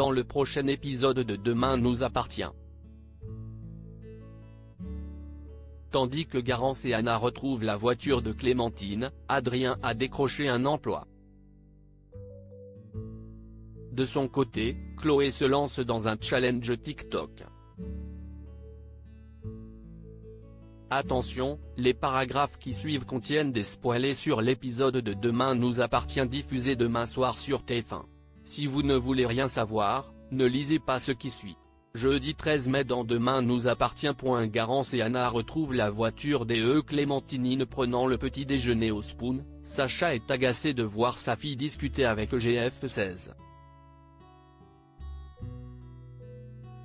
dans le prochain épisode de Demain nous appartient. Tandis que Garance et Anna retrouvent la voiture de Clémentine, Adrien a décroché un emploi. De son côté, Chloé se lance dans un challenge TikTok. Attention, les paragraphes qui suivent contiennent des spoilers sur l'épisode de Demain nous appartient diffusé demain soir sur TF1. Si vous ne voulez rien savoir, ne lisez pas ce qui suit. Jeudi 13 mai dans Demain nous appartient. Garance et Anna retrouvent la voiture des Clémentine prenant le petit déjeuner au Spoon. Sacha est agacé de voir sa fille discuter avec GF16.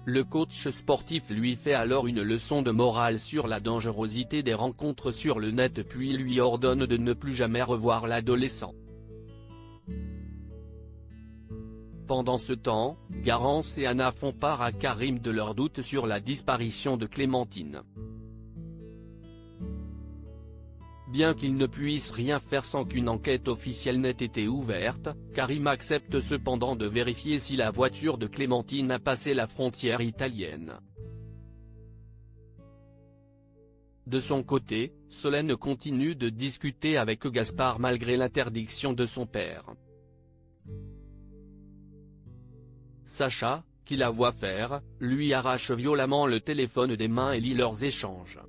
Le coach sportif lui fait alors une leçon de morale sur la dangerosité des rencontres sur le net puis lui ordonne de ne plus jamais revoir l'adolescent. Pendant ce temps, Garance et Anna font part à Karim de leurs doutes sur la disparition de Clémentine. Bien qu'il ne puisse rien faire sans qu'une enquête officielle n'ait été ouverte, Karim accepte cependant de vérifier si la voiture de Clémentine a passé la frontière italienne. De son côté, Solène continue de discuter avec Gaspard malgré l'interdiction de son père. Sacha, qui la voit faire, lui arrache violemment le téléphone des mains et lit leurs échanges.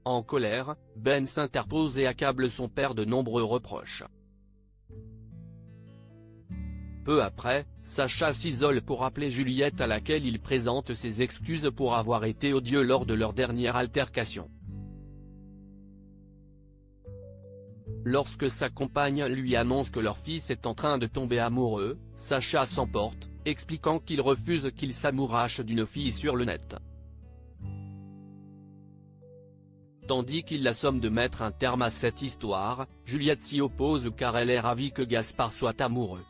En colère, Ben s'interpose et accable son père de nombreux reproches. Peu après, Sacha s'isole pour appeler Juliette à laquelle il présente ses excuses pour avoir été odieux lors de leur dernière altercation. Lorsque sa compagne lui annonce que leur fils est en train de tomber amoureux, Sacha s'emporte, expliquant qu'il refuse qu'il s'amourache d'une fille sur le net. Tandis qu'il l'assomme de mettre un terme à cette histoire, Juliette s'y oppose car elle est ravie que Gaspard soit amoureux.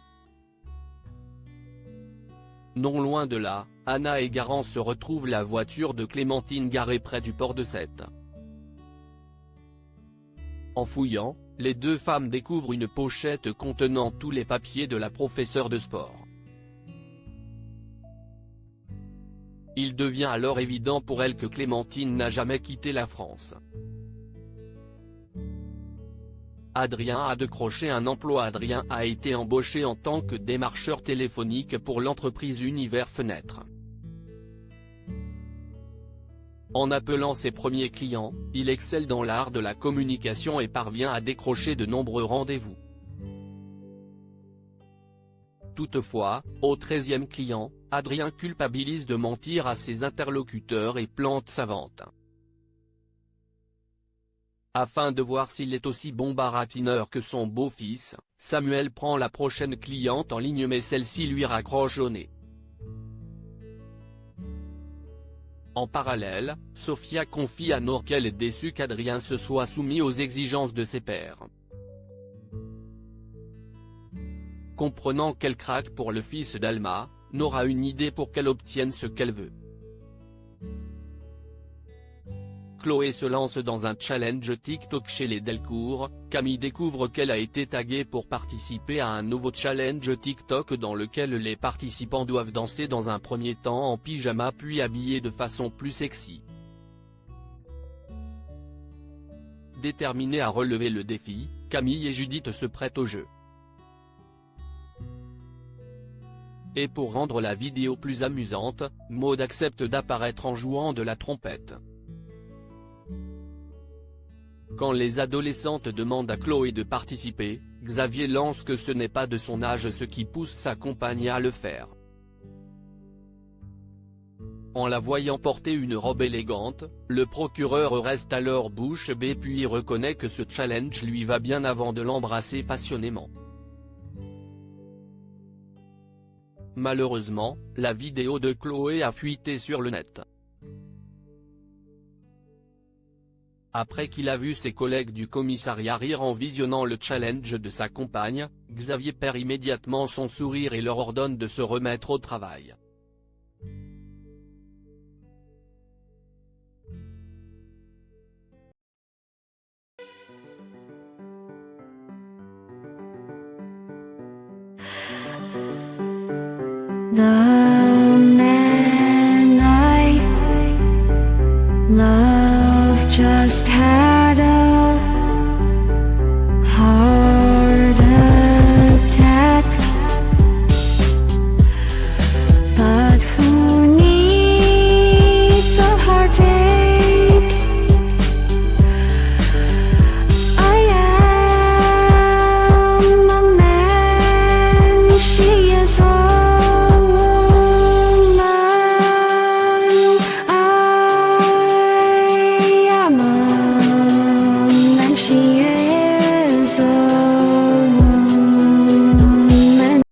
Non loin de là, Anna et Garance retrouvent la voiture de Clémentine garée près du port de Sète. En fouillant, les deux femmes découvrent une pochette contenant tous les papiers de la professeure de sport. Il devient alors évident pour elle que Clémentine n'a jamais quitté la France. Adrien a décroché un emploi. Adrien a été embauché en tant que démarcheur téléphonique pour l'entreprise Univers Fenêtre. En appelant ses premiers clients, il excelle dans l'art de la communication et parvient à décrocher de nombreux rendez-vous. Toutefois, au 13e client, Adrien culpabilise de mentir à ses interlocuteurs et plante sa vente. Afin de voir s'il est aussi bon baratineur que son beau-fils, Samuel prend la prochaine cliente en ligne mais celle-ci lui raccroche au nez. En parallèle, Sophia confie à Nour qu'elle est déçue qu'Adrien se soit soumis aux exigences de ses pairs. Comprenant qu'elle craque pour le fils d'Alma, Nour a une idée pour qu'elle obtienne ce qu'elle veut. Chloé se lance dans un challenge TikTok chez les Delcourt. Camille découvre qu'elle a été taguée pour participer à un nouveau challenge TikTok dans lequel les participants doivent danser dans un premier temps en pyjama puis habillés de façon plus sexy. Déterminées à relever le défi, Camille et Judith se prêtent au jeu. Et pour rendre la vidéo plus amusante, Maud accepte d'apparaître en jouant de la trompette. Quand les adolescentes demandent à Chloé de participer, Xavier lance que ce n'est pas de son âge, ce qui pousse sa compagne à le faire. En la voyant porter une robe élégante, le procureur reste alors bouche bée puis reconnaît que ce challenge lui va bien avant de l'embrasser passionnément. Malheureusement, la vidéo de Chloé a fuité sur le net. Après qu'il a vu ses collègues du commissariat rire en visionnant le challenge de sa compagne, Xavier perd immédiatement son sourire et leur ordonne de se remettre au travail. The man I love just had